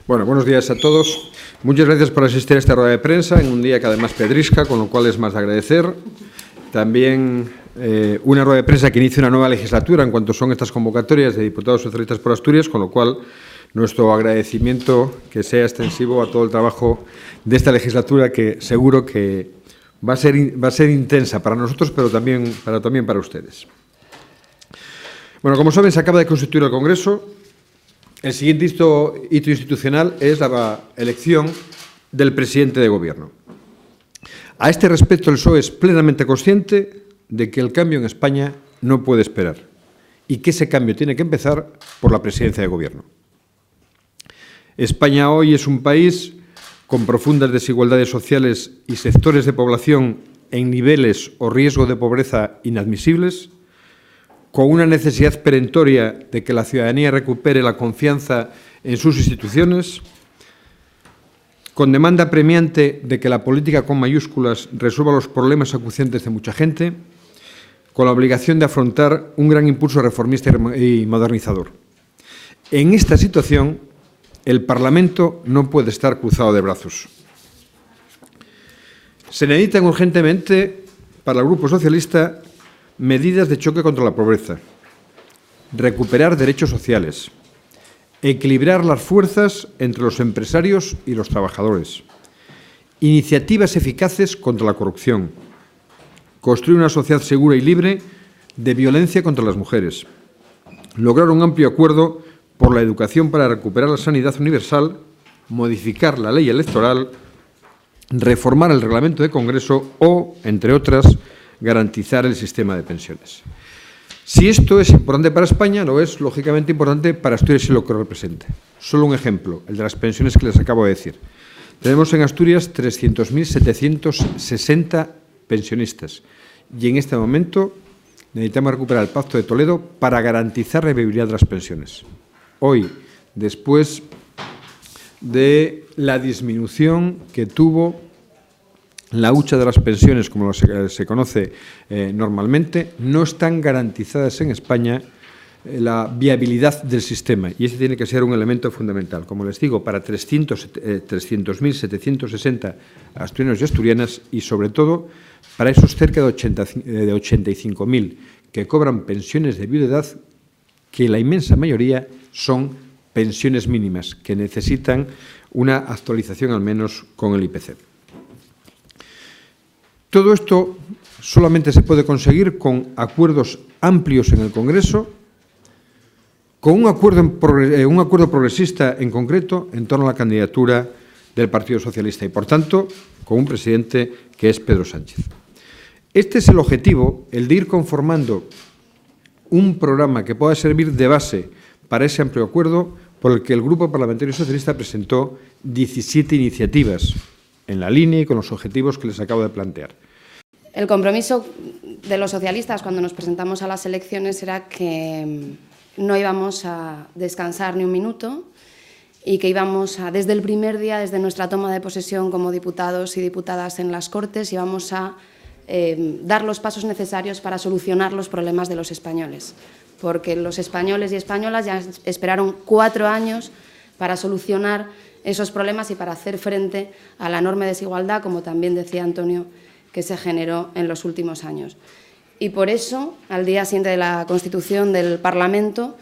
Bueno, buenos días a todos. Muchas gracias por asistir a esta rueda de prensa en un día que además pedrisca, con lo cual es más de agradecer. También una rueda de prensa que inicia una nueva legislatura en cuanto son estas convocatorias de diputados socialistas por Asturias, con lo cual nuestro agradecimiento que sea extensivo a todo el trabajo de esta legislatura, que seguro que va a ser intensa para nosotros, pero también para ustedes. Bueno, como saben, se acaba de constituir el Congreso. El siguiente hito institucional es la elección del presidente de Gobierno. A este respecto, el PSOE es plenamente consciente de que el cambio en España no puede esperar y que ese cambio tiene que empezar por la presidencia de Gobierno. España hoy es un país con profundas desigualdades sociales y sectores de población en niveles o riesgo de pobreza inadmisibles, con una necesidad perentoria de que la ciudadanía recupere la confianza en sus instituciones, con demanda apremiante de que la política con mayúsculas resuelva los problemas acuciantes de mucha gente, con la obligación de afrontar un gran impulso reformista y modernizador. En esta situación, el Parlamento no puede estar cruzado de brazos. Se necesitan urgentemente, para el Grupo Socialista, medidas de choque contra la pobreza, recuperar derechos sociales, equilibrar las fuerzas entre los empresarios y los trabajadores, iniciativas eficaces contra la corrupción, construir una sociedad segura y libre de violencia contra las mujeres, lograr un amplio acuerdo por la educación para recuperar la sanidad universal, modificar la ley electoral, reformar el reglamento de Congreso o, entre otras, garantizar el sistema de pensiones. Si esto es importante para España, lo es lógicamente importante para Asturias y lo que representa. Solo un ejemplo, el de las pensiones que les acabo de decir. Tenemos en Asturias 300.760 pensionistas y en este momento necesitamos recuperar el Pacto de Toledo para garantizar la viabilidad de las pensiones. Hoy, después de la disminución que tuvo la hucha de las pensiones, como se conoce normalmente, no están garantizadas en España la viabilidad del sistema y ese tiene que ser un elemento fundamental. Como les digo, para 300.760 asturianos y asturianas y, sobre todo, para esos cerca de 85.000 que cobran pensiones de viudedad, que la inmensa mayoría son pensiones mínimas, que necesitan una actualización al menos con el IPC. Todo esto solamente se puede conseguir con acuerdos amplios en el Congreso, con un acuerdo progresista en concreto en torno a la candidatura del Partido Socialista y, por tanto, con un presidente que es Pedro Sánchez. Este es el objetivo, el de ir conformando un programa que pueda servir de base para ese amplio acuerdo, por el que el Grupo Parlamentario Socialista presentó 17 iniciativas en la línea y con los objetivos que les acabo de plantear. El compromiso de los socialistas cuando nos presentamos a las elecciones era que no íbamos a descansar ni un minuto y que íbamos a, desde el primer día, desde nuestra toma de posesión como diputados y diputadas en las Cortes, íbamos a dar los pasos necesarios para solucionar los problemas de los españoles. Porque los españoles y españolas ya esperaron 4 años para solucionar esos problemas y para hacer frente a la enorme desigualdad, como también decía Antonio, que se generó en los últimos años. Y por eso, al día siguiente de la constitución del Parlamento,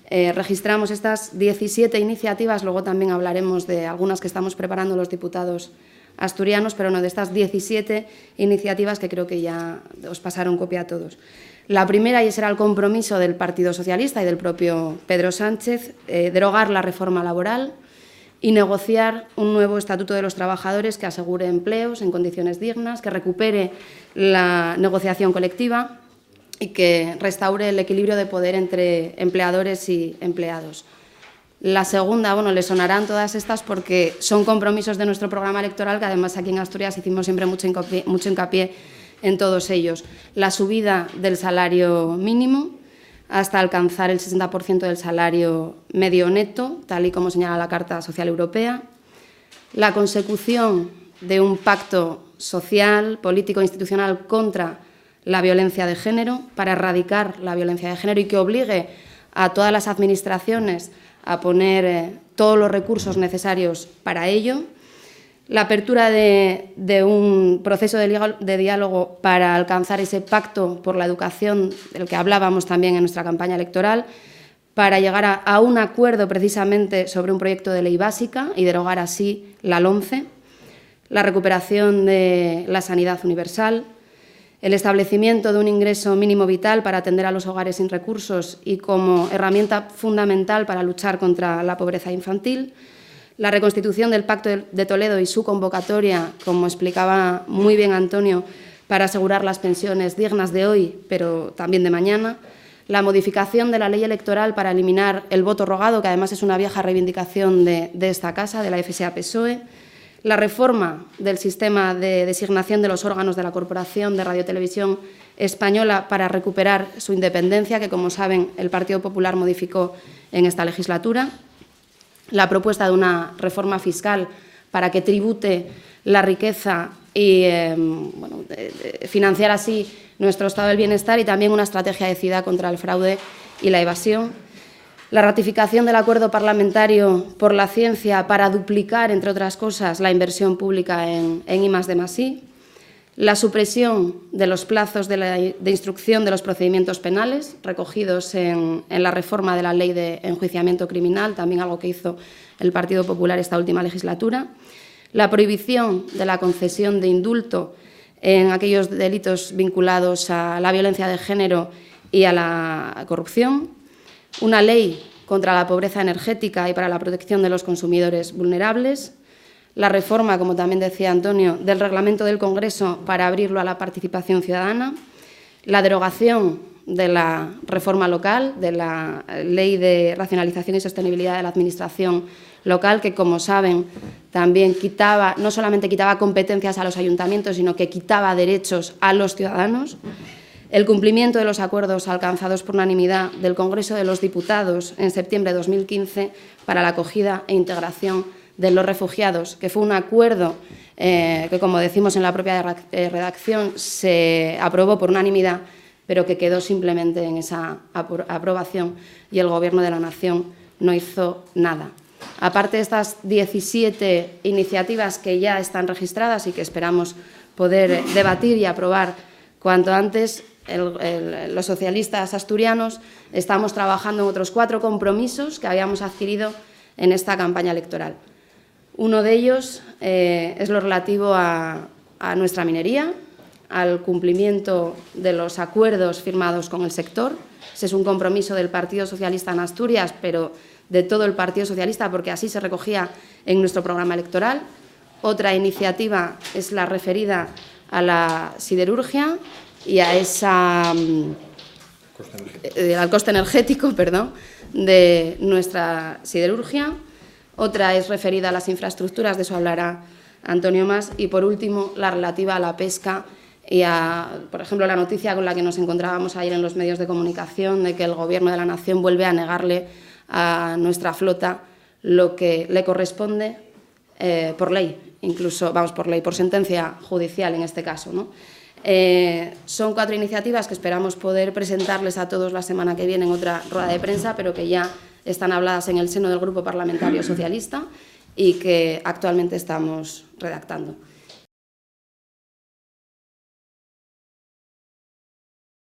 registramos estas 17 iniciativas, luego también hablaremos de algunas que estamos preparando los diputados asturianos, pero no, de estas 17 iniciativas que creo que ya os pasaron copia a todos. La primera, y ese era el compromiso del Partido Socialista y del propio Pedro Sánchez, derogar la reforma laboral y negociar un nuevo Estatuto de los Trabajadores que asegure empleos en condiciones dignas, que recupere la negociación colectiva y que restaure el equilibrio de poder entre empleadores y empleados. La segunda, bueno, le sonarán todas estas porque son compromisos de nuestro programa electoral, que además aquí en Asturias hicimos siempre mucho hincapié en todos ellos. La subida del salario mínimo hasta alcanzar el 60% del salario medio neto, tal y como señala la Carta Social Europea. La consecución de un pacto social, político e institucional contra la violencia de género, para erradicar la violencia de género y que obligue a todas las administraciones a poner todos los recursos necesarios para ello. La apertura de un proceso de diálogo para alcanzar ese pacto por la educación del que hablábamos también en nuestra campaña electoral, para llegar a un acuerdo precisamente sobre un proyecto de ley básica y derogar así la LOMCE, la recuperación de la sanidad universal, el establecimiento de un ingreso mínimo vital para atender a los hogares sin recursos y como herramienta fundamental para luchar contra la pobreza infantil, la reconstitución del Pacto de Toledo y su convocatoria, como explicaba muy bien Antonio, para asegurar las pensiones dignas de hoy, pero también de mañana, la modificación de la ley electoral para eliminar el voto rogado, que además es una vieja reivindicación de esta Casa, de la FSA-PSOE, la reforma del sistema de designación de los órganos de la Corporación de Radiotelevisión Española para recuperar su independencia, que, como saben, el Partido Popular modificó en esta legislatura, la propuesta de una reforma fiscal para que tribute la riqueza y financiar así nuestro estado del bienestar, y también una estrategia decidida contra el fraude y la evasión. La ratificación del acuerdo parlamentario por la ciencia para duplicar, entre otras cosas, la inversión pública en I+D+I. La supresión de los plazos de instrucción de los procedimientos penales recogidos en la reforma de la Ley de Enjuiciamiento Criminal, también algo que hizo el Partido Popular esta última legislatura. La prohibición de la concesión de indulto en aquellos delitos vinculados a la violencia de género y a la corrupción. Una ley contra la pobreza energética y para la protección de los consumidores vulnerables. La reforma, como también decía Antonio, del reglamento del Congreso para abrirlo a la participación ciudadana, la derogación de la reforma local, de la Ley de Racionalización y Sostenibilidad de la Administración Local, que, como saben, también quitaba, no solamente quitaba competencias a los ayuntamientos, sino que quitaba derechos a los ciudadanos. El cumplimiento de los acuerdos alcanzados por unanimidad del Congreso de los Diputados en septiembre de 2015 para la acogida e integración de los refugiados, que fue un acuerdo que, como decimos en la propia redacción, se aprobó por unanimidad, pero que quedó simplemente en esa aprobación y el Gobierno de la Nación no hizo nada. Aparte de estas 17 iniciativas que ya están registradas y que esperamos poder debatir y aprobar cuanto antes, los socialistas asturianos estamos trabajando en otros 4 compromisos que habíamos adquirido en esta campaña electoral. Uno de ellos es lo relativo a nuestra minería, al cumplimiento de los acuerdos firmados con el sector. Ese es un compromiso del Partido Socialista en Asturias, pero de todo el Partido Socialista, porque así se recogía en nuestro programa electoral. Otra iniciativa es la referida a la siderurgia y a al coste energético, de nuestra siderurgia. Otra es referida a las infraestructuras, de eso hablará Antonio más. Y, por último, la relativa a la pesca y a, por ejemplo, la noticia con la que nos encontrábamos ayer en los medios de comunicación de que el Gobierno de la Nación vuelve a negarle a nuestra flota lo que le corresponde por ley, incluso, por sentencia judicial en este caso, ¿no? Son 4 iniciativas que esperamos poder presentarles a todos la semana que viene en otra rueda de prensa, pero que ya están habladas en el seno del Grupo Parlamentario Socialista y que actualmente estamos redactando.